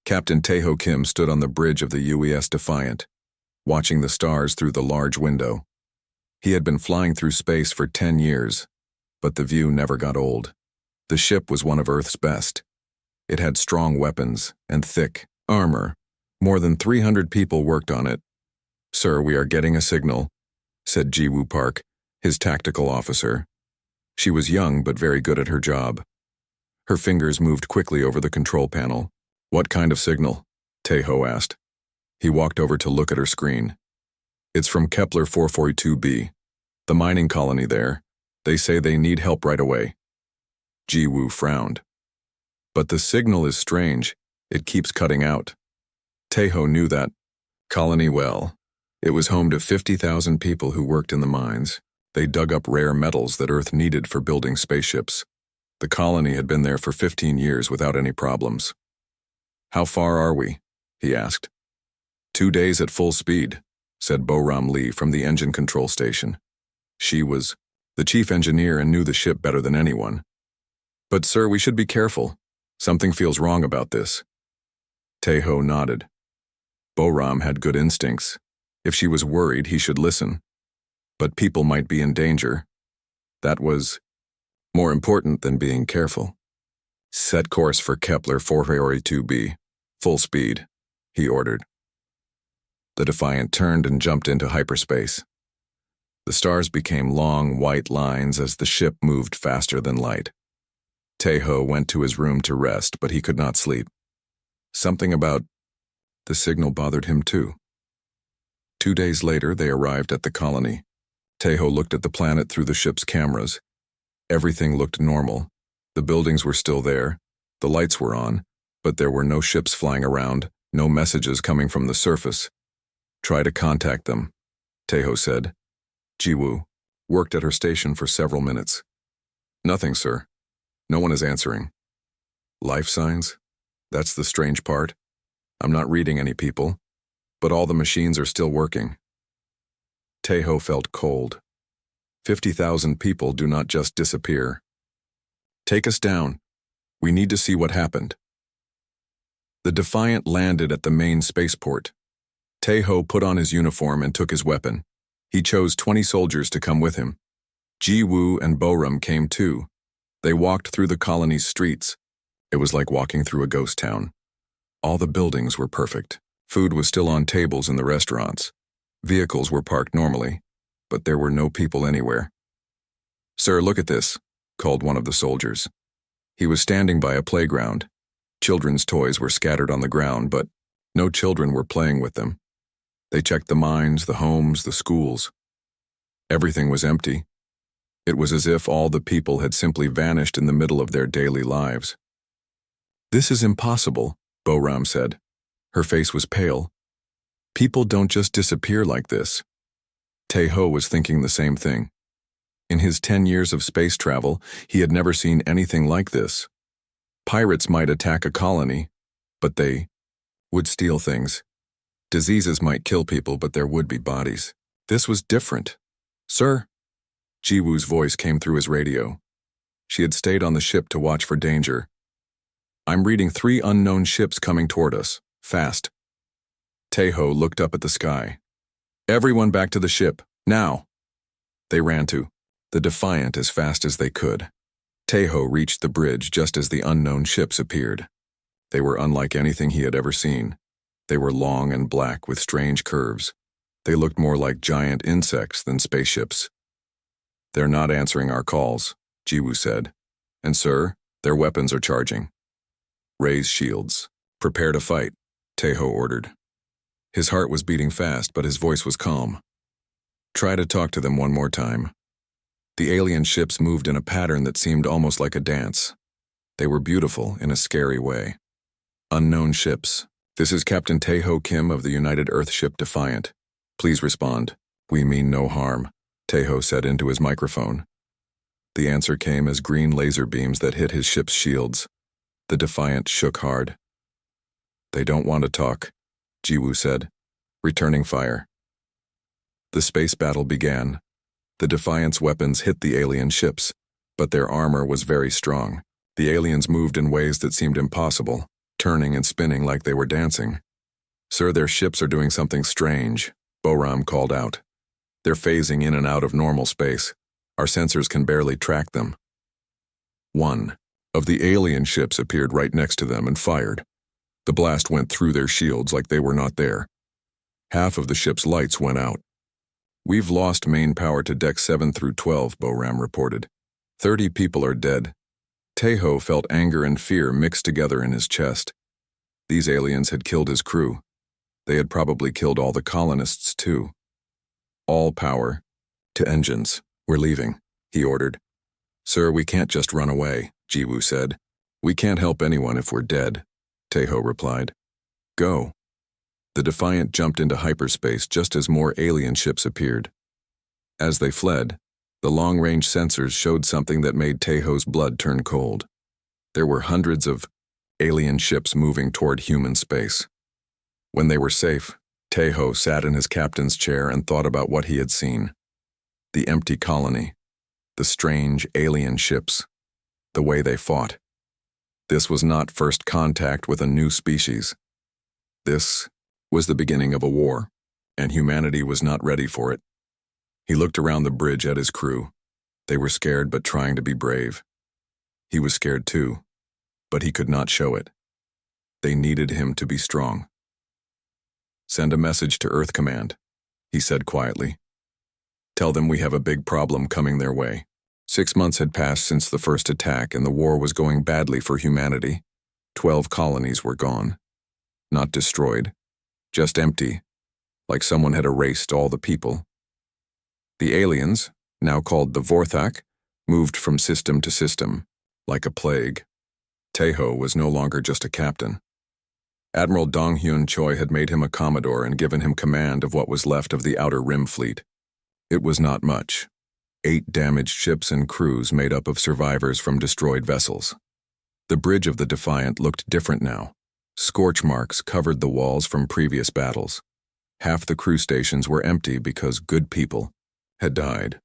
Captain Tae-ho Kim stood on the bridge of the UES Defiant, watching the stars through the large window. He had been flying through space for 10 years, but the view never got old. The ship was one of Earth's best. It had strong weapons and thick armor. More than 300 people worked on it. "Sir, we are getting a signal," said Ji-woo Park, his tactical officer. She was young but very good at her job. Her fingers moved quickly over the control panel. "What kind of signal?" Tae-ho asked. He walked over to look at her screen. "It's from Kepler 442b, the mining colony there. They say they need help right away." Ji-woo frowned. "But the signal is strange. It keeps cutting out." Tae-ho knew that colony well. It was home to 50,000 people who worked in the mines. They dug up rare metals that Earth needed for building spaceships. The colony had been there for 15 years without any problems. "How far are we?" he asked. 2 days at full speed," said Bo-ram Lee from the engine control station. She was the chief engineer and knew the ship better than anyone. "But sir, we should be careful. Something feels wrong about this." Tae-ho nodded. Bo-ram had good instincts. If she was worried, he should listen. But people might be in danger. That was more important than being careful. "Set course for Kepler 442b. Full speed," he ordered. The Defiant turned and jumped into hyperspace. The stars became long, white lines as the ship moved faster than light. Tae-ho went to his room to rest, but he could not sleep. Something about the signal bothered him too. 2 days later, they arrived at the colony. Tae-ho looked at the planet through the ship's cameras. Everything looked normal. The buildings were still there, the lights were on, but there were no ships flying around, no messages coming from the surface. "Try to contact them," Tae-ho said. Ji-woo worked at her station for several minutes. "Nothing, sir. No one is answering." "Life signs? That's the strange part. I'm not reading any people, but all the machines are still working." Tae-ho felt cold. 50,000 people do not just disappear. "Take us down. We need to see what happened." The Defiant landed at the main spaceport. Tae-ho put on his uniform and took his weapon. He chose 20 soldiers to come with him. Ji-woo and Bo-ram came too. They walked through the colony's streets. It was like walking through a ghost town. All the buildings were perfect. Food was still on tables in the restaurants. Vehicles were parked normally, but there were no people anywhere. "Sir, look at this," called one of the soldiers. He was standing by a playground. Children's toys were scattered on the ground, but no children were playing with them. They checked the mines, the homes, the schools. Everything was empty. It was as if all the people had simply vanished in the middle of their daily lives. "This is impossible," Bo-ram said. Her face was pale. "People don't just disappear like this." Tae-ho was thinking the same thing. In his 10 years of space travel, he had never seen anything like this. Pirates might attack a colony, but they would steal things. Diseases might kill people, but there would be bodies. This was different. "Sir?" Ji-woo's voice came through his radio. She had stayed on the ship to watch for danger. "I'm reading 3 unknown ships coming toward us. Fast." Tae-ho looked up at the sky. "Everyone back to the ship, now." They ran to the Defiant as fast as they could. Tae-ho reached the bridge just as the unknown ships appeared. They were unlike anything he had ever seen. They were long and black with strange curves. They looked more like giant insects than spaceships. "They're not answering our calls," Ji-woo said. "And sir, their weapons are charging." "Raise shields. Prepare to fight," Tae-ho ordered. His heart was beating fast, but his voice was calm. "Try to talk to them one more time." The alien ships moved in a pattern that seemed almost like a dance. They were beautiful in a scary way. "Unknown ships. This is Captain Tae-ho Kim of the United Earth ship Defiant. Please respond." "We mean no harm," Tae-ho said into his microphone. The answer came as green laser beams that hit his ship's shields. The Defiant shook hard. "They don't want to talk," Ji-woo said, returning fire. The space battle began. The Defiant's weapons hit the alien ships, but their armor was very strong. The aliens moved in ways that seemed impossible. turning and spinning like they were dancing. "Sir, their ships are doing something strange," Boram called out. "They're phasing in and out of normal space. Our sensors can barely track them." One of the alien ships appeared right next to them and fired. The blast went through their shields like they were not there. Half of the ship's lights went out. "We've lost main power to Deck 7 through 12, Boram reported. 30 people are dead. Tejo felt anger and fear mixed together in his chest. These aliens had killed his crew. They had probably killed all the colonists, too. "All power to engines. We're leaving," he ordered. "Sir, we can't just run away," Jiwoo said. "We can't help anyone if we're dead," Tejo replied. "Go." The Defiant jumped into hyperspace just as more alien ships appeared. As they fled, the long-range sensors showed something that made Tejo's blood turn cold. There were hundreds of alien ships moving toward human space. When they were safe, Tejo sat in his captain's chair and thought about what he had seen. The empty colony, the strange alien ships, the way they fought. This was not first contact with a new species. This was the beginning of a war, and humanity was not ready for it. He looked around the bridge at his crew. They were scared but trying to be brave. He was scared too, but he could not show it. They needed him to be strong. "Send a message to Earth Command," he said quietly. "Tell them we have a big problem coming their way." 6 months had passed since the first attack, and the war was going badly for humanity. 12 colonies were gone. Not destroyed, just empty, like someone had erased all the people. The aliens, now called the Vorthak, moved from system to system, like a plague. Tejo was no longer just a captain. Admiral Dong-Hyun Choi had made him a commodore and given him command of what was left of the Outer Rim fleet. It was not much. 8 damaged ships and crews made up of survivors from destroyed vessels. The bridge of the Defiant looked different now. Scorch marks covered the walls from previous battles. Half the crew stations were empty because good people had died.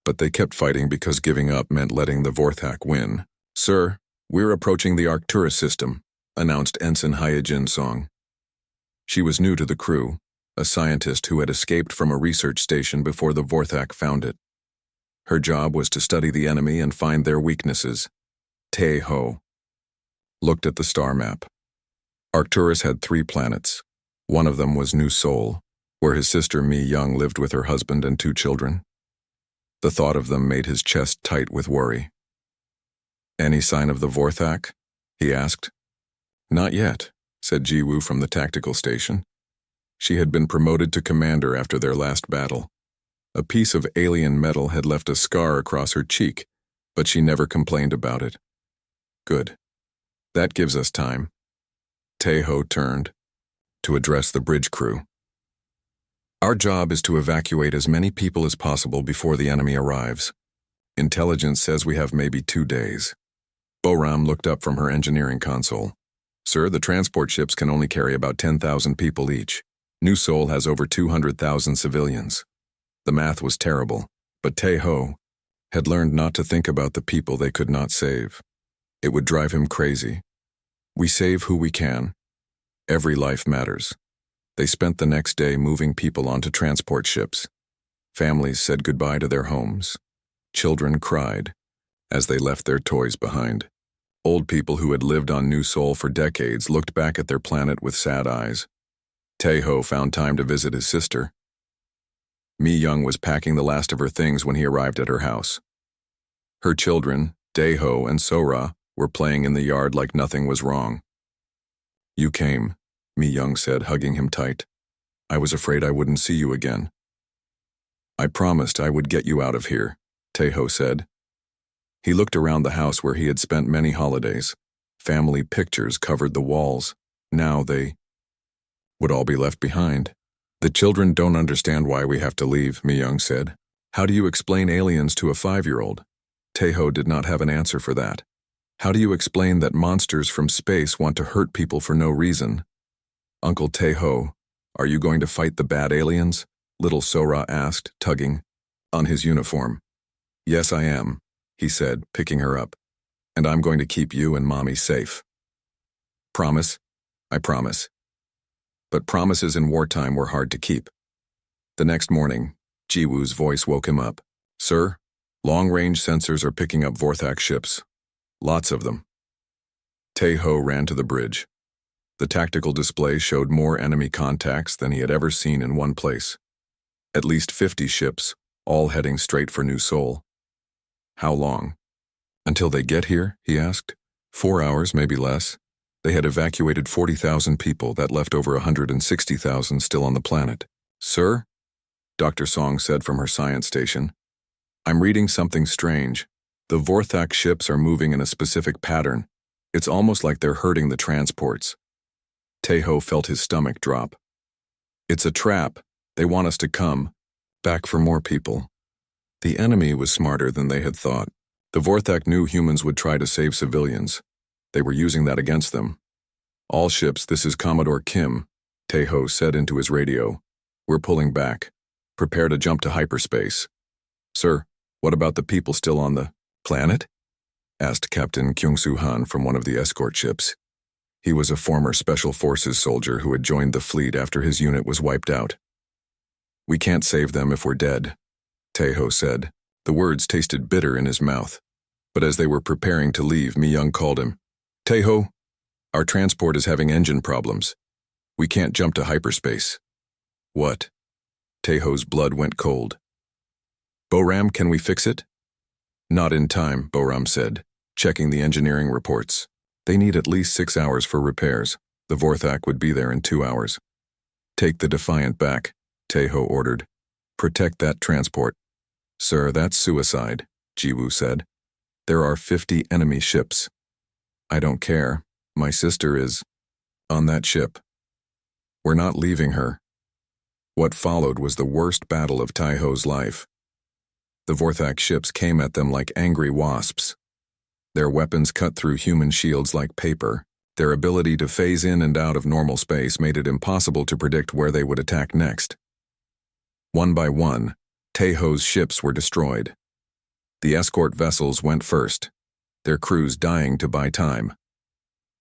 But they kept fighting because giving up meant letting the Vorthak win. "Sir, we're approaching the Arcturus system," announced Ensign Hyejin Song. She was new to the crew, a scientist who had escaped from a research station before the Vorthak found it. Her job was to study the enemy and find their weaknesses. Tejo looked at the star map. Arcturus had 3 planets. One of them was New Seoul, where his sister Mi Young lived with her husband and 2 children. The thought of them made his chest tight with worry. "Any sign of the Vorthak?" he asked. "Not yet," said Jiwoo from the tactical station. She had been promoted to commander after their last battle. A piece of alien metal had left a scar across her cheek, but she never complained about it. "Good. That gives us time." Tejo turned to address the bridge crew. "Our job is to evacuate as many people as possible before the enemy arrives. Intelligence says we have maybe 2 days." Boram looked up from her engineering console. "Sir, the transport ships can only carry about 10,000 people each. New Seoul has over 200,000 civilians." The math was terrible, but Tejo had learned not to think about the people they could not save. It would drive him crazy. "We save who we can. Every life matters." They spent the next day moving people onto transport ships. Families said goodbye to their homes. Children cried as they left their toys behind. Old people who had lived on New Seoul for decades looked back at their planet with sad eyes. Tejo found time to visit his sister. Mi Young was packing the last of her things when he arrived at her house. Her children, Daeho and Sora, were playing in the yard like nothing was wrong. "You came," Mi Young said, hugging him tight. "I was afraid I wouldn't see you again." "I promised I would get you out of here," Tejo said. He looked around the house where he had spent many holidays. Family pictures covered the walls. Now they would all be left behind. "The children don't understand why we have to leave," Mi Young said. "How do you explain aliens to a 5-year-old? Tejo did not have an answer for that. "How do you explain that monsters from space want to hurt people for no reason?" "Uncle Tejo, are you going to fight the bad aliens?" little Sora asked, tugging on his uniform. "Yes, I am," he said, picking her up. "And I'm going to keep you and Mommy safe." "Promise?" I promise. But promises in wartime were hard to keep. The next morning, Jiwoo's voice woke him up. Sir, long-range sensors are picking up Vorthak ships. Lots of them. Tae-ho ran to the bridge. The tactical display showed more enemy contacts than he had ever seen in one place. At least 50 ships, all heading straight for New Seoul. How long? Until they get here, he asked. 4 hours, maybe less. They had evacuated 40,000 people that left over 160,000 still on the planet. Sir? Dr. Song said from her science station. I'm reading something strange. The Vorthak ships are moving in a specific pattern. It's almost like they're hurting the transports. Tae-ho felt his stomach drop. It's a trap. They want us to come back for more people. The enemy was smarter than they had thought. The Vorthak knew humans would try to save civilians. They were using that against them. All ships, this is Commodore Kim, Tae-ho said into his radio. We're pulling back. Prepare to jump to hyperspace. Sir, what about the people still on the planet? Asked Captain Kyung-soo Han from one of the escort ships. He was a former Special Forces soldier who had joined the fleet after his unit was wiped out. We can't save them if we're dead, Tae-ho said. The words tasted bitter in his mouth. But as they were preparing to leave, Mi-young called him. Tae-ho, our transport is having engine problems. We can't jump to hyperspace. What? Tae-ho's blood went cold. Bo-ram, can we fix it? Not in time, Bo-ram said, checking the engineering reports. They need at least 6 hours for repairs. The Vorthak would be there in 2 hours. Take the Defiant back, Tae-ho ordered. Protect that transport. Sir, that's suicide, Jiwoo said. There are 50 enemy ships. I don't care. My sister is on that ship. We're not leaving her. What followed was the worst battle of Tae-ho's life. The Vorthak ships came at them like angry wasps. Their weapons cut through human shields like paper. Their ability to phase in and out of normal space made it impossible to predict where they would attack next. One by one, Tae-ho's ships were destroyed. The escort vessels went first, their crews dying to buy time.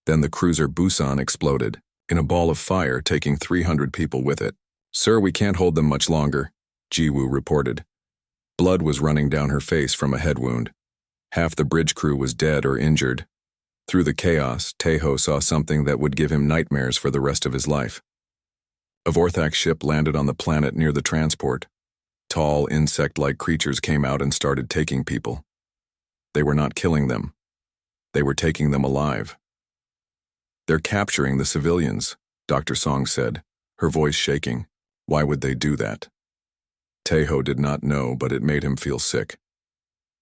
Then the cruiser Busan exploded, in a ball of fire taking 300 people with it. Sir, we can't hold them much longer, Jiwoo reported. Blood was running down her face from a head wound. Half the bridge crew was dead or injured. Through the chaos, Tae-ho saw something that would give him nightmares for the rest of his life. A Vorthak ship landed on the planet near the transport. Tall, insect-like creatures came out and started taking people. They were not killing them. They were taking them alive. They're capturing the civilians, Dr. Song said, her voice shaking. Why would they do that? Tae-ho did not know, but it made him feel sick.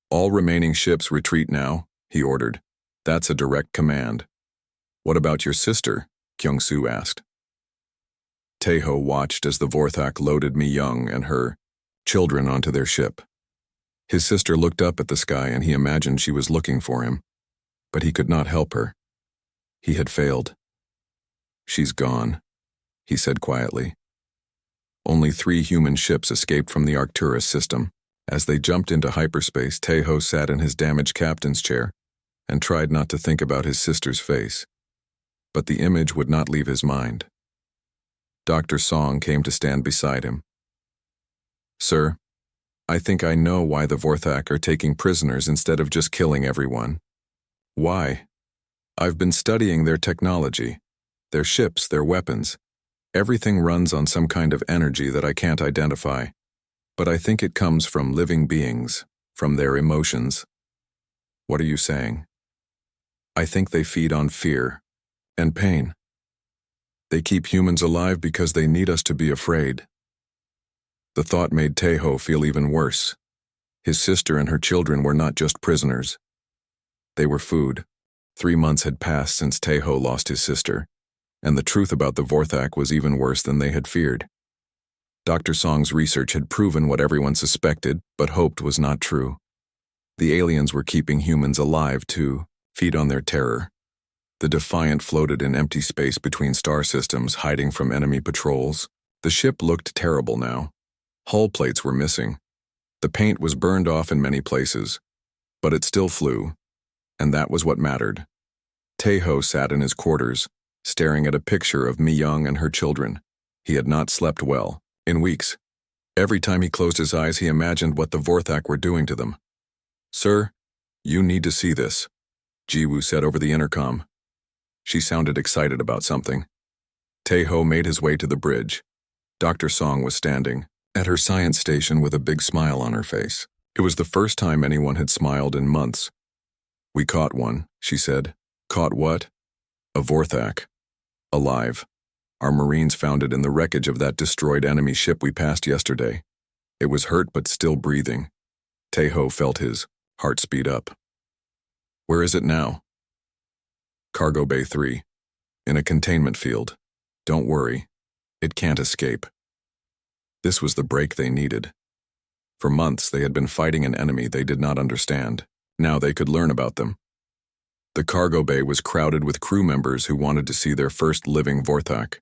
All remaining ships retreat now, he ordered. That's a direct command. What about your sister? Kyung-soo asked. Tae-ho watched as the Vorthak loaded Mi-young and her children onto their ship. His sister looked up at the sky and he imagined she was looking for him, but he could not help her. He had failed. She's gone, he said quietly. Only 3 human ships escaped from the Arcturus system. As they jumped into hyperspace, Tae-ho sat in his damaged captain's chair and tried not to think about his sister's face. But the image would not leave his mind. Dr. Song came to stand beside him. Sir, I think I know why the Vorthak are taking prisoners instead of just killing everyone. Why? I've been studying their technology, their ships, their weapons. Everything runs on some kind of energy that I can't identify. But I think it comes from living beings, from their emotions. What are you saying? I think they feed on fear and pain. They keep humans alive because they need us to be afraid. The thought made Tae-ho feel even worse. His sister and her children were not just prisoners. They were food. 3 months had passed since Tae-ho lost his sister, and the truth about the Vorthak was even worse than they had feared. Dr. Song's research had proven what everyone suspected, but hoped was not true. The aliens were keeping humans alive to feed on their terror. The Defiant floated in empty space between star systems, hiding from enemy patrols. The ship looked terrible now. Hull plates were missing. The paint was burned off in many places, but it still flew, and that was what mattered. Tae-ho sat in his quarters, staring at a picture of Mi-young and her children. He had not slept well, in weeks. Every time he closed his eyes, he imagined what the Vorthak were doing to them. "Sir, you need to see this," Jiwoo said over the intercom. She sounded excited about something. Taeho made his way to the bridge. Dr. Song was standing at her science station with a big smile on her face. It was the first time anyone had smiled in months. "We caught one," she said. "Caught what?" "A Vorthak. Alive. Our Marines found it in the wreckage of that destroyed enemy ship we passed yesterday. It was hurt but still breathing." Taeho felt his heart speed up. "Where is it now?" "Cargo Bay 3. In a containment field. Don't worry. It can't escape." This was the break they needed. For months they had been fighting an enemy they did not understand. Now they could learn about them. The cargo bay was crowded with crew members who wanted to see their first living Vorthak.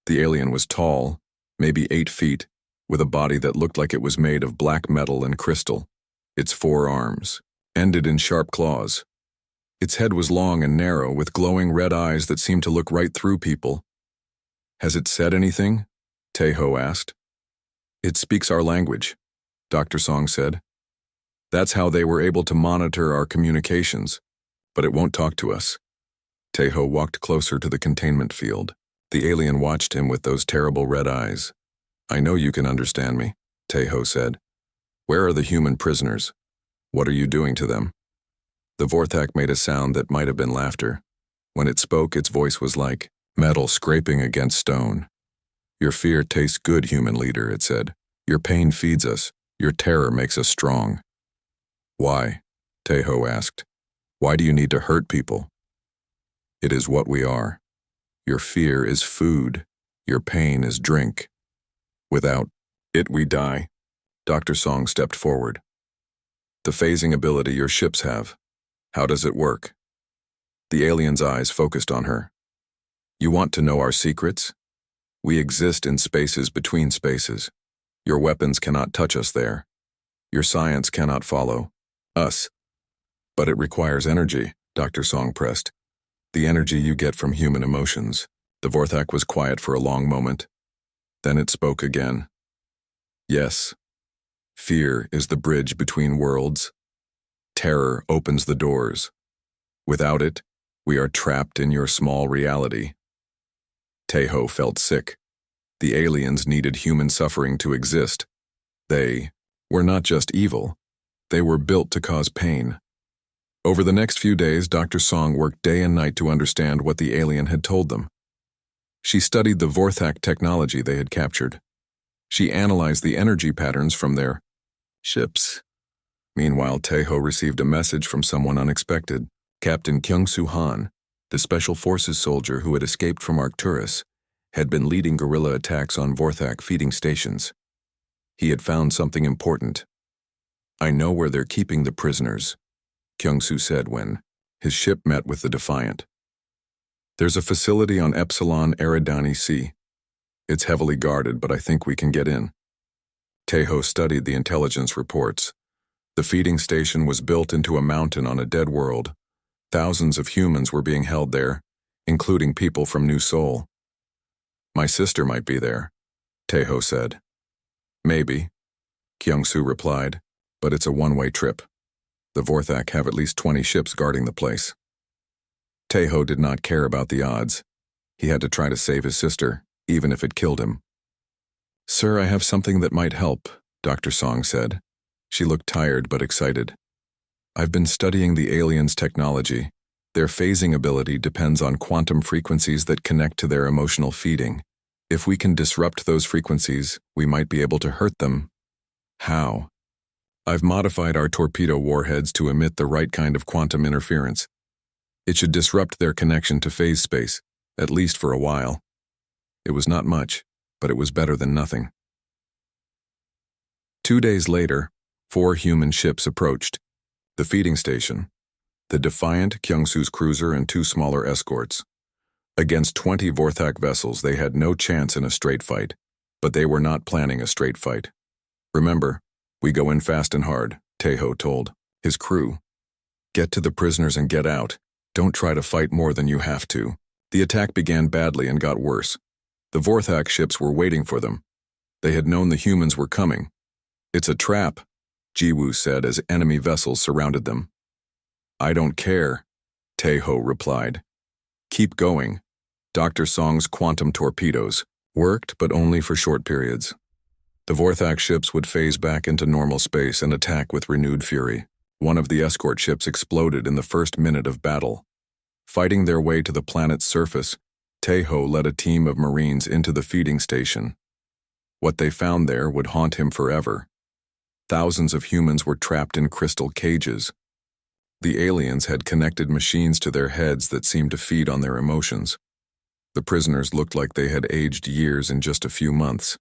The alien was tall, maybe 8 feet, with a body that looked like it was made of black metal and crystal. Its 4 arms ended in sharp claws. Its head was long and narrow, with glowing red eyes that seemed to look right through people. "Has it said anything?" Taeho asked. "It speaks our language," Dr. Song said. "That's how they were able to monitor our communications, but it won't talk to us." Taeho walked closer to the containment field. The alien watched him with those terrible red eyes. "I know you can understand me," Taeho said. "Where are the human prisoners? What are you doing to them?" The Vorthak made a sound that might have been laughter. When it spoke, its voice was like metal scraping against stone. "Your fear tastes good, human leader," it said. "Your pain feeds us. Your terror makes us strong." "Why?" Taeho asked. "Why do you need to hurt people?" "It is what we are. Your fear is food. Your pain is drink. Without it, we die." Dr. Song stepped forward. "The phasing ability your ships have. How does it work?" The alien's eyes focused on her. "You want to know our secrets? We exist in spaces between spaces. Your weapons cannot touch us there. Your science cannot follow us. But it requires energy," Dr. Song pressed. "The energy you get from human emotions." The Vorthak was quiet for a long moment. Then it spoke again. "Yes. Fear is the bridge between worlds. Terror opens the doors. Without it, we are trapped in your small reality." Taeho felt sick. The aliens needed human suffering to exist. They were not just evil. They were built to cause pain. Over the next few days, Dr. Song worked day and night to understand what the alien had told them. She studied the Vorthak technology they had captured. She analyzed the energy patterns from their ships. Meanwhile, Taeho received a message from someone unexpected. Captain Kyung-soo Han, the Special Forces soldier who had escaped from Arcturus, had been leading guerrilla attacks on Vorthak feeding stations. He had found something important. "I know where they're keeping the prisoners," Kyung-soo said when his ship met with the Defiant. "There's a facility on Epsilon Eridani Sea. It's heavily guarded, but I think we can get in." Taeho studied the intelligence reports. The feeding station was built into a mountain on a dead world. Thousands of humans were being held there, including people from New Seoul. "My sister might be there," Taeho said. "Maybe," Kyung-soo replied, "but it's a one-way trip. The Vorthak have at least 20 ships guarding the place." Taeho did not care about the odds. He had to try to save his sister, even if it killed him. "Sir, I have something that might help," Dr. Song said. She looked tired but excited. "I've been studying the aliens' technology. Their phasing ability depends on quantum frequencies that connect to their emotional feeding. If we can disrupt those frequencies, we might be able to hurt them." "How?" "I've modified our torpedo warheads to emit the right kind of quantum interference. It should disrupt their connection to phase space, at least for a while." It was not much, but it was better than nothing. 2 days later, 4 human ships approached. The feeding station, the Defiant, Kyung-soo's cruiser, and 2 smaller escorts. Against 20 Vorthak vessels, they had no chance in a straight fight, but they were not planning a straight fight. "Remember, we go in fast and hard," Taeho told his crew. "Get to the prisoners and get out. Don't try to fight more than you have to." The attack began badly and got worse. The Vorthak ships were waiting for them. They had known the humans were coming. "It's a trap," Jiwoo said as enemy vessels surrounded them. "I don't care," Taeho replied. "Keep going." Dr. Song's quantum torpedoes worked, but only for short periods. The Vorthak ships would phase back into normal space and attack with renewed fury. One of the escort ships exploded in the first minute of battle. Fighting their way to the planet's surface, Taeho led a team of Marines into the feeding station. What they found there would haunt him forever. Thousands of humans were trapped in crystal cages. The aliens had connected machines to their heads that seemed to feed on their emotions. The prisoners looked like they had aged years in just a few months.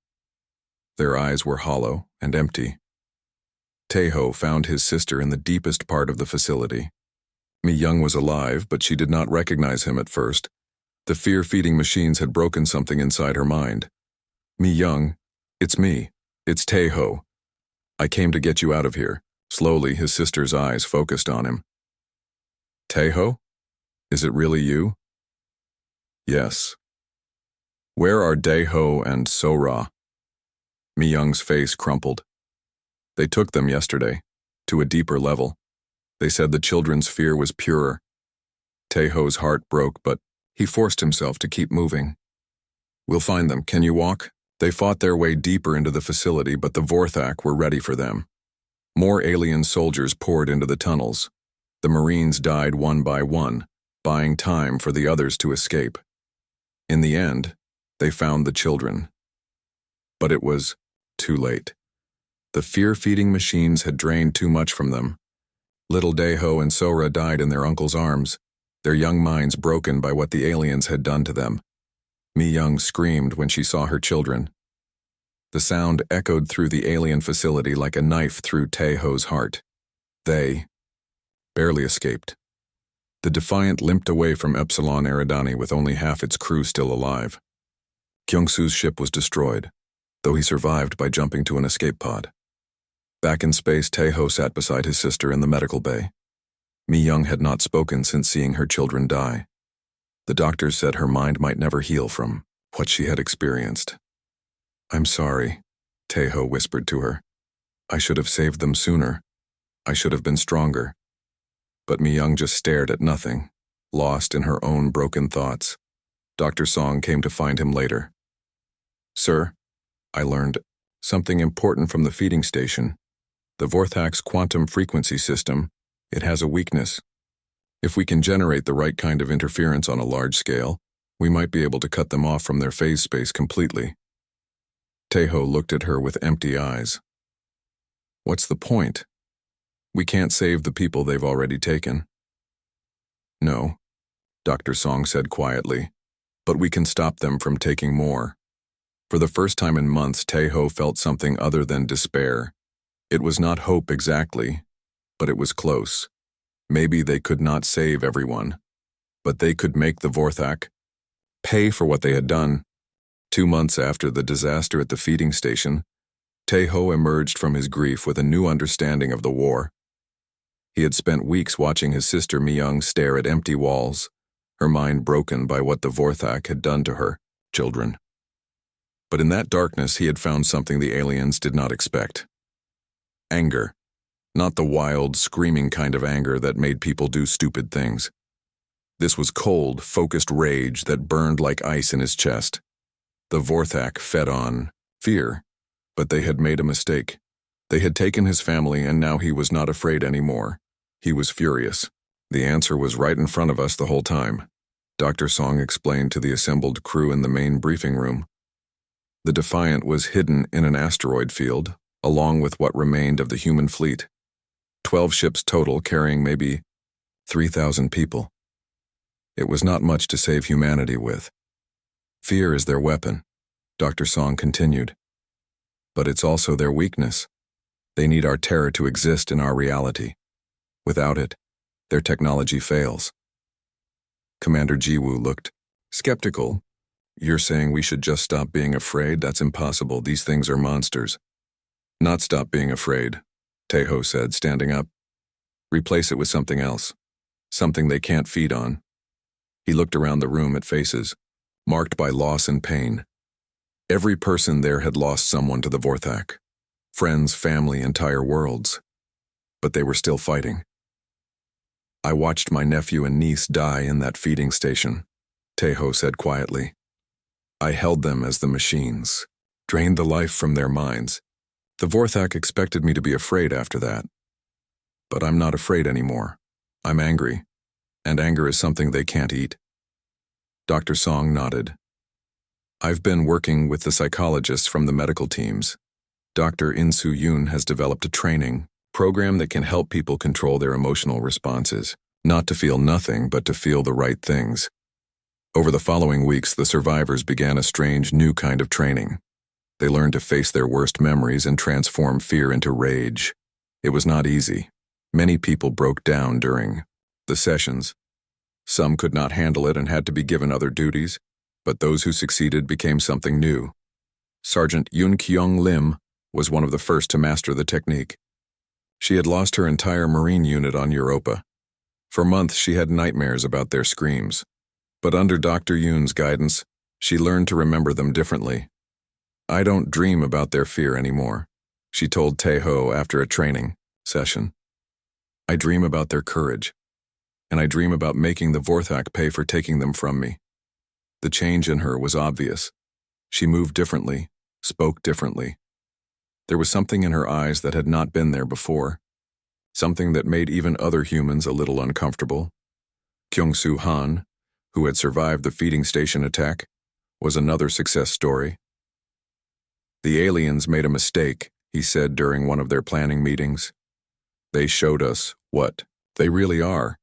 Their eyes were hollow and empty. Taeho found his sister in the deepest part of the facility. Mi-young was alive, but she did not recognize him at first. The fear-feeding machines had broken something inside her mind. "Mi-young, it's me. It's Taeho. I came to get you out of here." Slowly, his sister's eyes focused on him. "Taeho? Is it really you?" "Yes." "Where are Daeho and Sora?" Mi-young's face crumpled. "They took them yesterday, to a deeper level. They said the children's fear was purer." Taeho's heart broke, but he forced himself to keep moving. "We'll find them. Can you walk?" They fought their way deeper into the facility, but the Vorthak were ready for them. More alien soldiers poured into the tunnels. The Marines died one by one, buying time for the others to escape. In the end, they found the children. But it was too late. The fear-feeding machines had drained too much from them. Little Daeho and Sora died in their uncle's arms, their young minds broken by what the aliens had done to them. Mi-young screamed when she saw her children. The sound echoed through the alien facility like a knife through Taeho's heart. They barely escaped. The Defiant limped away from Epsilon Eridani with only half its crew still alive. Kyungsu's ship was destroyed, though he survived by jumping to an escape pod. Back in space, Taeho sat beside his sister in the medical bay. Mi-young had not spoken since seeing her children die. The doctors said her mind might never heal from what she had experienced. "I'm sorry," Taeho whispered to her. "I should have saved them sooner. I should have been stronger." But Mi-young just stared at nothing, lost in her own broken thoughts. Dr. Song came to find him later. "Sir, I learned something important from the feeding station. The Vorthak's quantum frequency system, it has a weakness. If we can generate the right kind of interference on a large scale, we might be able to cut them off from their phase space completely." Taeho looked at her with empty eyes. "What's the point? We can't save the people they've already taken." "No," Dr. Song said quietly, "but we can stop them from taking more." For the first time in months, Taeho felt something other than despair. It was not hope exactly, but it was close. Maybe they could not save everyone, but they could make the Vorthak pay for what they had done. 2 months after the disaster at the feeding station, Taeho emerged from his grief with a new understanding of the war. He had spent weeks watching his sister Mi-young stare at empty walls, her mind broken by what the Vorthak had done to her children. But in that darkness, he had found something the aliens did not expect. Anger. Not the wild, screaming kind of anger that made people do stupid things. This was cold, focused rage that burned like ice in his chest. The Vorthak fed on fear, but they had made a mistake. They had taken his family, and now he was not afraid anymore. He was furious. The answer was right in front of us the whole time, Dr. Song explained to the assembled crew in the main briefing room. The Defiant was hidden in an asteroid field, along with what remained of the human fleet. 12 ships total, carrying maybe 3,000 people. It was not much to save humanity with. Fear is their weapon, Dr. Song continued. But it's also their weakness. They need our terror to exist in our reality. Without it, their technology fails. Commander Jiwoo looked skeptical. "You're saying we should just stop being afraid? That's impossible. These things are monsters." "Not stop being afraid," Taeho said, standing up. "Replace it with something else. Something they can't feed on." He looked around the room at faces, marked by loss and pain. Every person there had lost someone to the Vorthak. Friends, family, entire worlds. But they were still fighting. I watched my nephew and niece die in that feeding station, Tejo said quietly. I held them as the machines, drained the life from their minds. The Vorthak expected me to be afraid after that. But I'm not afraid anymore. I'm angry, and anger is something they can't eat. Dr. Song nodded. I've been working with the psychologists from the medical teams. Dr. In-Soo Yoon has developed a training program that can help people control their emotional responses, not to feel nothing, but to feel the right things. Over the following weeks, the survivors began a strange new kind of training. They learned to face their worst memories and transform fear into rage. It was not easy. Many people broke down during the sessions. Some could not handle it and had to be given other duties, but those who succeeded became something new. Sergeant Yoon Kyung Lim was one of the first to master the technique. She had lost her entire Marine unit on Europa. For months she had nightmares about their screams. But under Dr. Yoon's guidance, she learned to remember them differently. I don't dream about their fear anymore, she told Tejo after a training session. I dream about their courage, and I dream about making the Vorthak pay for taking them from me. The change in her was obvious. She moved differently, spoke differently. There was something in her eyes that had not been there before, something that made even other humans a little uncomfortable. Kyung-Soo Han, who had survived the feeding station attack, was another success story. The aliens made a mistake, he said during one of their planning meetings. They showed us what they really are.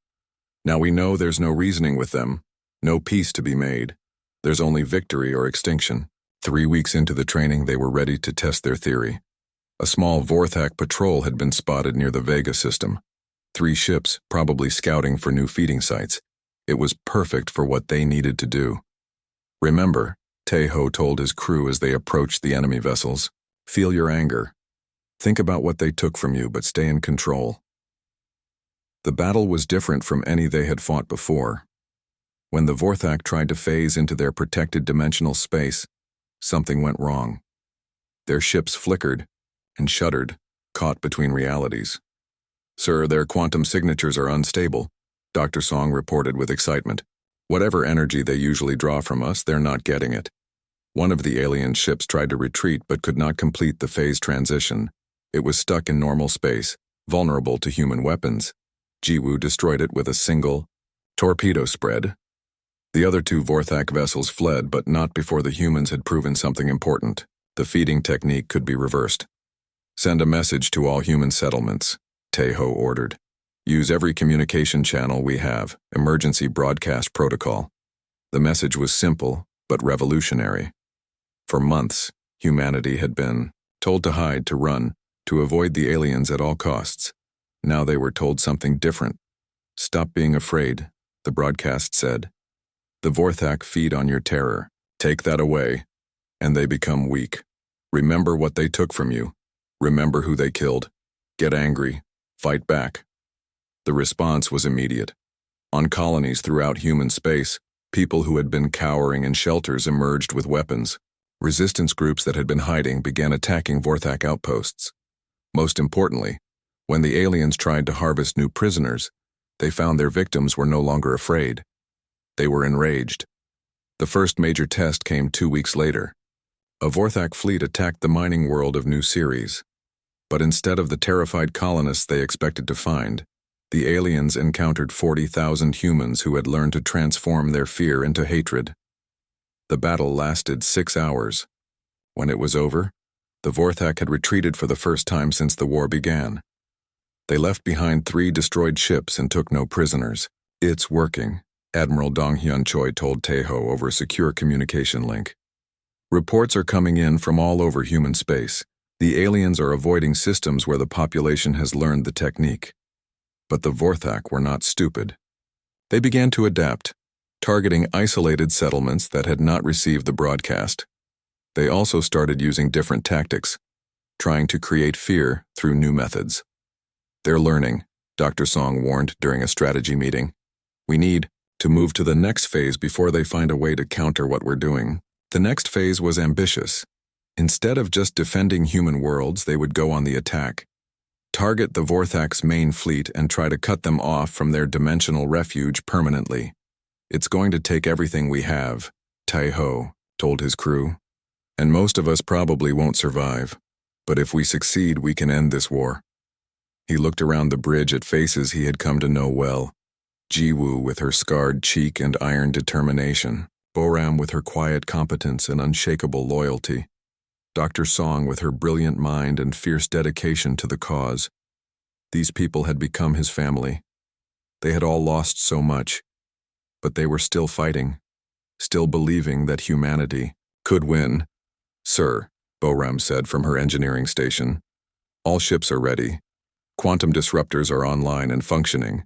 Now we know there's no reasoning with them, no peace to be made. There's only victory or extinction. 3 weeks into the training, they were ready to test their theory. A small Vorthak patrol had been spotted near the Vega system. 3 ships, probably scouting for new feeding sites. It was perfect for what they needed to do. Remember, Tejo told his crew as they approached the enemy vessels, feel your anger. Think about what they took from you, but stay in control. The battle was different from any they had fought before. When the Vorthak tried to phase into their protected dimensional space, something went wrong. Their ships flickered and shuddered, caught between realities. Sir, their quantum signatures are unstable, Dr. Song reported with excitement. Whatever energy they usually draw from us, they're not getting it. One of the alien ships tried to retreat but could not complete the phase transition. It was stuck in normal space, vulnerable to human weapons. Jiwoo destroyed it with a single torpedo spread. The other 2 Vorthak vessels fled, but not before the humans had proven something important. The feeding technique could be reversed. Send a message to all human settlements, Tejo ordered. Use every communication channel we have, emergency broadcast protocol. The message was simple, but revolutionary. For months, humanity had been told to hide, to run, to avoid the aliens at all costs. Now they were told something different. Stop being afraid, the broadcast said. The Vorthak feed on your terror. Take that away, and they become weak. Remember what they took from you. Remember who they killed. Get angry. Fight back. The response was immediate. On colonies throughout human space, people who had been cowering in shelters emerged with weapons. Resistance groups that had been hiding began attacking Vorthak outposts. Most importantly, when the aliens tried to harvest new prisoners, they found their victims were no longer afraid. They were enraged. The first major test came 2 weeks later. A Vorthak fleet attacked the mining world of New Ceres. But instead of the terrified colonists they expected to find, the aliens encountered 40,000 humans who had learned to transform their fear into hatred. The battle lasted 6 hours. When it was over, the Vorthak had retreated for the first time since the war began. They left behind 3 destroyed ships and took no prisoners. It's working, Admiral Dong Hyun Choi told Tejo over a secure communication link. Reports are coming in from all over human space. The aliens are avoiding systems where the population has learned the technique. But the Vorthak were not stupid. They began to adapt, targeting isolated settlements that had not received the broadcast. They also started using different tactics, trying to create fear through new methods. They're learning, Dr. Song warned during a strategy meeting. We need to move to the next phase before they find a way to counter what we're doing. The next phase was ambitious. Instead of just defending human worlds, they would go on the attack. Target the Vorthak's main fleet and try to cut them off from their dimensional refuge permanently. It's going to take everything we have, Tai-Ho told his crew. And most of us probably won't survive. But if we succeed, we can end this war. He looked around the bridge at faces he had come to know well. Jiwoo with her scarred cheek and iron determination. Boram with her quiet competence and unshakable loyalty. Dr. Song with her brilliant mind and fierce dedication to the cause. These people had become his family. They had all lost so much, but they were still fighting, still believing that humanity could win. "Sir," Boram said from her engineering station, "all ships are ready. Quantum disruptors are online and functioning."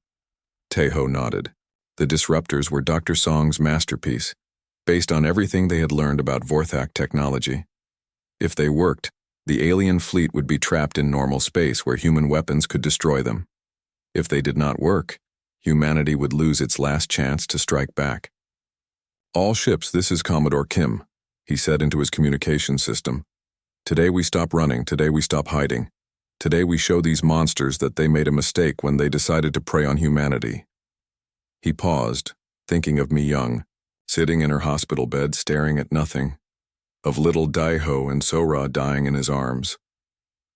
Tai-Ho nodded. The disruptors were Dr. Song's masterpiece, based on everything they had learned about Vorthak technology. If they worked, the alien fleet would be trapped in normal space where human weapons could destroy them. If they did not work, humanity would lose its last chance to strike back. "All ships, this is Commodore Kim," he said into his communication system. "Today we stop running, today we stop hiding. Today we show these monsters that they made a mistake when they decided to prey on humanity." He paused, thinking of Mi-young, sitting in her hospital bed staring at nothing. Of little Dai-Ho and Sora dying in his arms.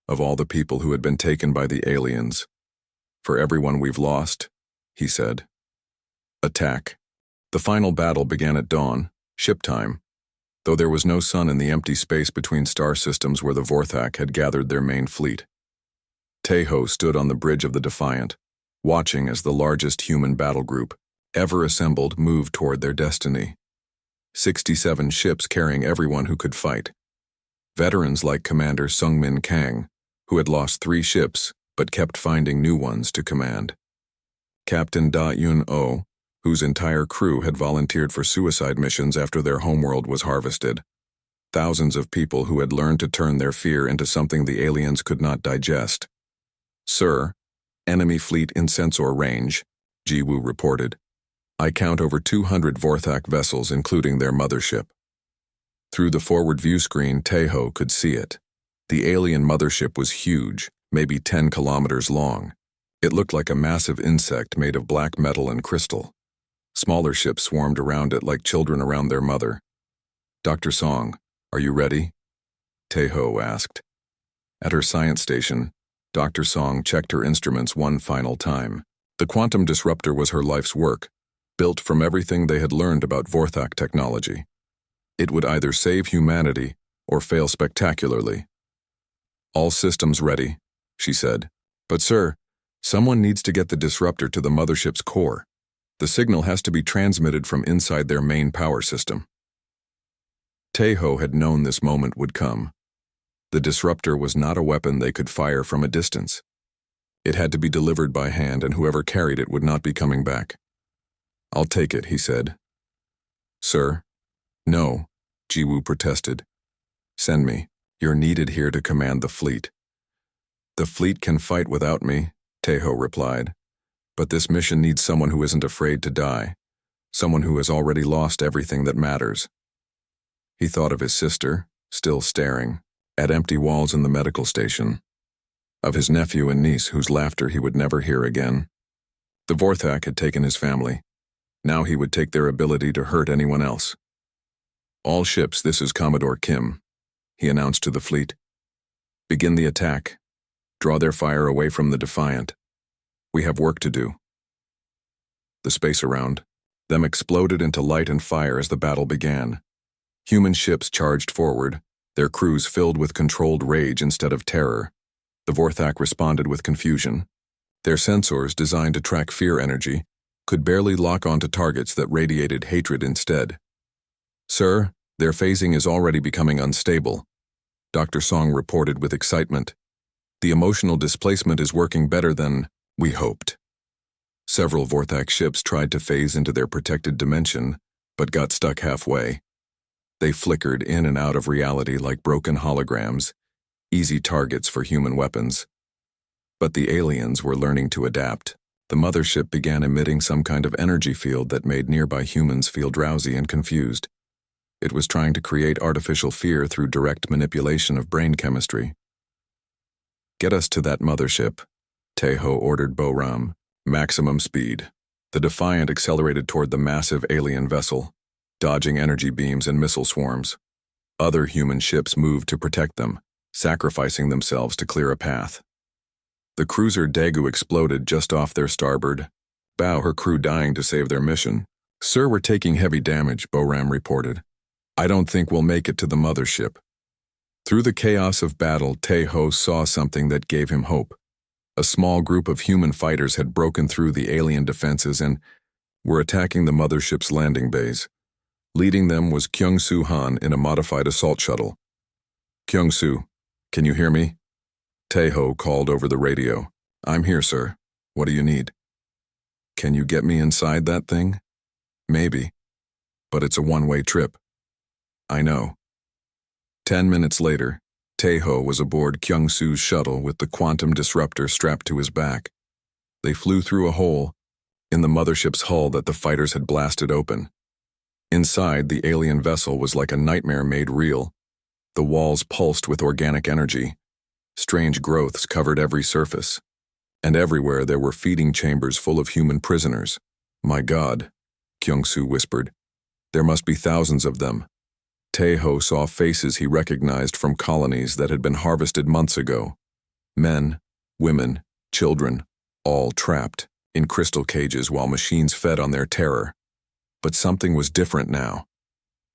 Of all the people who had been taken by the aliens. "For everyone we've lost," he said. Attack. The final battle began at dawn, ship time, though there was no sun in the empty space between star systems where the Vorthak had gathered their main fleet. Tai-Ho stood on the bridge of the Defiant, watching as the largest human battle group ever assembled moved toward their destiny. 67 ships carrying everyone who could fight. Veterans like Commander Sungmin Kang, who had lost 3 ships but kept finding new ones to command. Captain Da-Yun-Oh, whose entire crew had volunteered for suicide missions after their homeworld was harvested. Thousands of people who had learned to turn their fear into something the aliens could not digest. "Sir, enemy fleet in sensor range," Jiwoo reported. "I count over 200 Vorthak vessels, including their mothership." Through the forward view screen, Tai-Ho could see it. The alien mothership was huge, maybe 10 kilometers long. It looked like a massive insect made of black metal and crystal. Smaller ships swarmed around it like children around their mother. "Dr. Song, are you ready?" Tai-Ho asked. At her science station, Dr. Song checked her instruments one final time. The quantum disruptor was her life's work, built from everything they had learned about Vorthak technology. It would either save humanity or fail spectacularly. "All systems ready," she said. "But sir, someone needs to get the disruptor to the mothership's core. The signal has to be transmitted from inside their main power system." Tai-Ho had known this moment would come. The disruptor was not a weapon they could fire from a distance. It had to be delivered by hand, and whoever carried it would not be coming back. "I'll take it," he said. "Sir?" "No," Jiwoo protested. "Send me. You're needed here to command the fleet." "The fleet can fight without me," Tai-Ho replied. "But this mission needs someone who isn't afraid to die, someone who has already lost everything that matters." He thought of his sister, still staring, at empty walls in the medical station, of his nephew and niece whose laughter he would never hear again. The Vorthak had taken his family. Now he would take their ability to hurt anyone else. "All ships, this is Commodore Kim," he announced to the fleet. "Begin the attack. Draw their fire away from the Defiant. We have work to do." The space around them exploded into light and fire as the battle began. Human ships charged forward, their crews filled with controlled rage instead of terror. The Vorthak responded with confusion. Their sensors, designed to track fear energy, could barely lock onto targets that radiated hatred instead. "Sir, their phasing is already becoming unstable," Dr. Song reported with excitement. "The emotional displacement is working better than we hoped." Several Vorthak ships tried to phase into their protected dimension, but got stuck halfway. They flickered in and out of reality like broken holograms, easy targets for human weapons. But the aliens were learning to adapt. The mothership began emitting some kind of energy field that made nearby humans feel drowsy and confused. It was trying to create artificial fear through direct manipulation of brain chemistry. "Get us to that mothership," Tejo ordered Boram. "Maximum speed." The Defiant accelerated toward the massive alien vessel, dodging energy beams and missile swarms. Other human ships moved to protect them, sacrificing themselves to clear a path. The cruiser Daegu exploded just off their starboard bow, her crew dying to save their mission. "Sir, we're taking heavy damage," Boram reported. "I don't think we'll make it to the mothership." Through the chaos of battle, Tejo saw something that gave him hope. A small group of human fighters had broken through the alien defenses and were attacking the mothership's landing bays. Leading them was Kyung-Soo Han in a modified assault shuttle. "Kyung-Soo, can you hear me?" Tejo called over the radio. "I'm here, sir. What do you need?" "Can you get me inside that thing?" "Maybe. But it's a one-way trip." "I know." 10 minutes later, Tejo was aboard Kyung-Soo's shuttle with the quantum disruptor strapped to his back. They flew through a hole in the mothership's hull that the fighters had blasted open. Inside, the alien vessel was like a nightmare made real. The walls pulsed with organic energy. Strange growths covered every surface. And everywhere there were feeding chambers full of human prisoners. "My God," Kyung-Soo whispered. "There must be thousands of them." Tejo saw faces he recognized from colonies that had been harvested months ago. Men, women, children, all trapped in crystal cages while machines fed on their terror. But something was different now.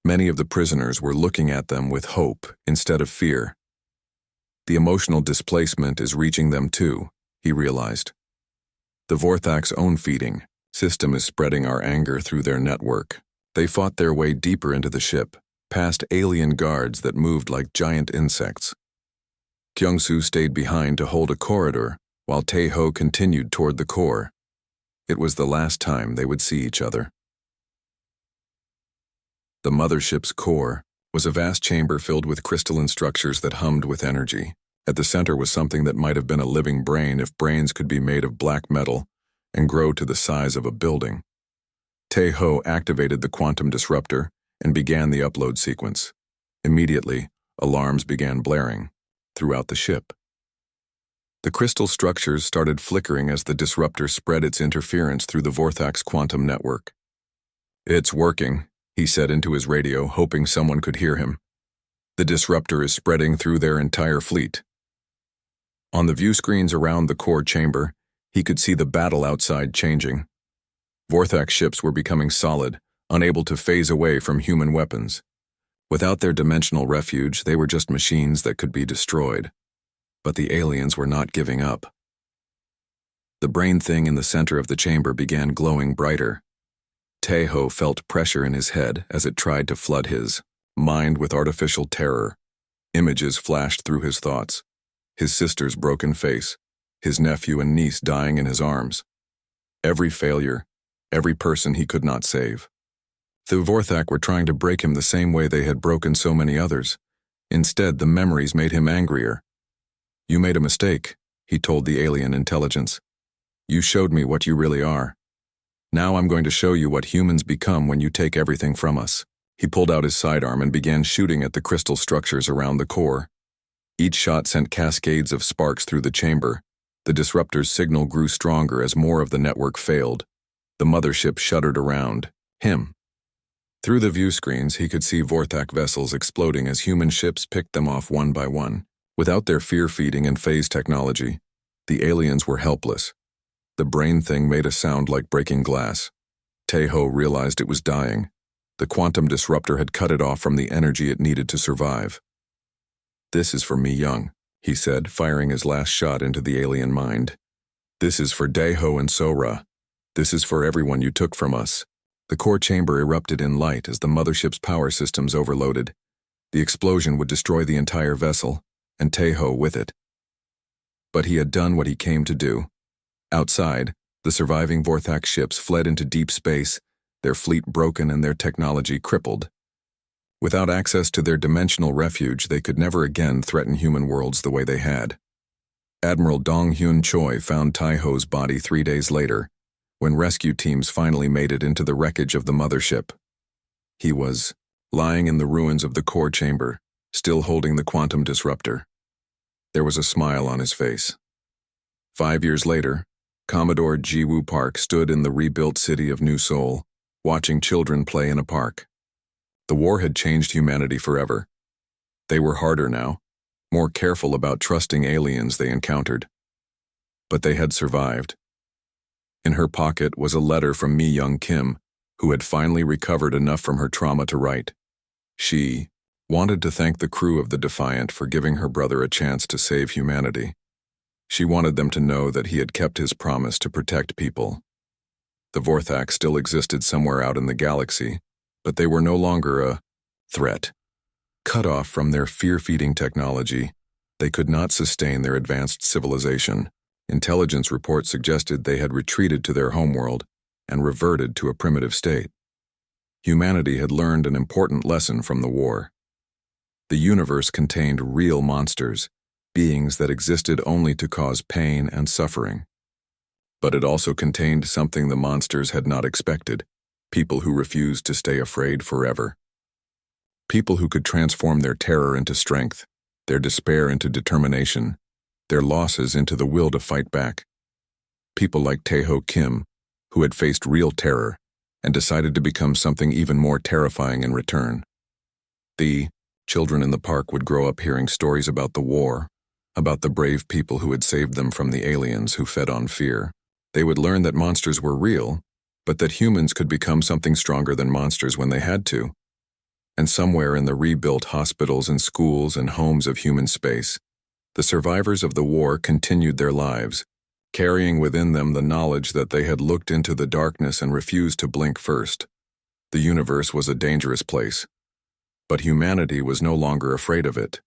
Many of the prisoners were looking at them with hope instead of fear. The emotional displacement is reaching them too, he realized. The Vorthak's own feeding system is spreading our anger through their network. They fought their way deeper into the ship, past alien guards that moved like giant insects. Kyung-Soo stayed behind to hold a corridor, while Tejo continued toward the core. It was the last time they would see each other. The mothership's core was a vast chamber filled with crystalline structures that hummed with energy. At the center was something that might have been a living brain if brains could be made of black metal and grow to the size of a building. Tejo activated the quantum disruptor and began the upload sequence. Immediately, alarms began blaring throughout the ship. The crystal structures started flickering as the disruptor spread its interference through the Vorthak's quantum network. "It's working," he said into his radio, hoping someone could hear him. "The disruptor is spreading through their entire fleet." On the view screens around the core chamber, he could see the battle outside changing. Vorthak ships were becoming solid, unable to phase away from human weapons. Without their dimensional refuge, they were just machines that could be destroyed. But the aliens were not giving up. The brain thing in the center of the chamber began glowing brighter. Tejo felt pressure in his head as it tried to flood his mind with artificial terror. Images flashed through his thoughts. His sister's broken face, his nephew and niece dying in his arms. Every failure, every person he could not save. The Vorthak were trying to break him the same way they had broken so many others. Instead, the memories made him angrier. "You made a mistake," he told the alien intelligence. "You showed me what you really are. Now I'm going to show you what humans become when you take everything from us." He pulled out his sidearm and began shooting at the crystal structures around the core. Each shot sent cascades of sparks through the chamber. The disruptor's signal grew stronger as more of the network failed. The mothership shuddered around him. Through the view screens, he could see Vorthak vessels exploding as human ships picked them off one by one. Without their fear-feeding and phase technology, the aliens were helpless. The brain thing made a sound like breaking glass. Tejo realized it was dying. The quantum disruptor had cut it off from the energy it needed to survive. "This is for me, young," he said, firing his last shot into the alien mind. "This is for Daeho and Sora. This is for everyone you took from us." The core chamber erupted in light as the mothership's power systems overloaded. The explosion would destroy the entire vessel, and Tejo with it. But he had done what he came to do. Outside, the surviving Vorthak ships fled into deep space, their fleet broken and their technology crippled. Without access to their dimensional refuge, they could never again threaten human worlds the way they had. Admiral Dong-Hyun Choi found Tai-Ho's body 3 days later, when rescue teams finally made it into the wreckage of the mothership. He was lying in the ruins of the core chamber, still holding the quantum disruptor. There was a smile on his face. 5 years later, Commodore Ji-woo Park stood in the rebuilt city of New Seoul, watching children play in a park. The war had changed humanity forever. They were harder now, more careful about trusting aliens they encountered. But they had survived. In her pocket was a letter from Mi-young Kim, who had finally recovered enough from her trauma to write. She wanted to thank the crew of the Defiant for giving her brother a chance to save humanity. She wanted them to know that he had kept his promise to protect people. The Vorthak still existed somewhere out in the galaxy, but they were no longer a threat. Cut off from their fear-feeding technology, they could not sustain their advanced civilization. Intelligence reports suggested they had retreated to their homeworld and reverted to a primitive state. Humanity had learned an important lesson from the war. The universe contained real monsters, beings that existed only to cause pain and suffering. But it also contained something the monsters had not expected: people who refused to stay afraid forever. People who could transform their terror into strength, their despair into determination, their losses into the will to fight back. People like Tae-ho Kim, who had faced real terror and decided to become something even more terrifying in return. The children in the park would grow up hearing stories about the war, about the brave people who had saved them from the aliens who fed on fear. They would learn that monsters were real, but that humans could become something stronger than monsters when they had to. And somewhere in the rebuilt hospitals and schools and homes of human space, the survivors of the war continued their lives, carrying within them the knowledge that they had looked into the darkness and refused to blink first. The universe was a dangerous place, but humanity was no longer afraid of it.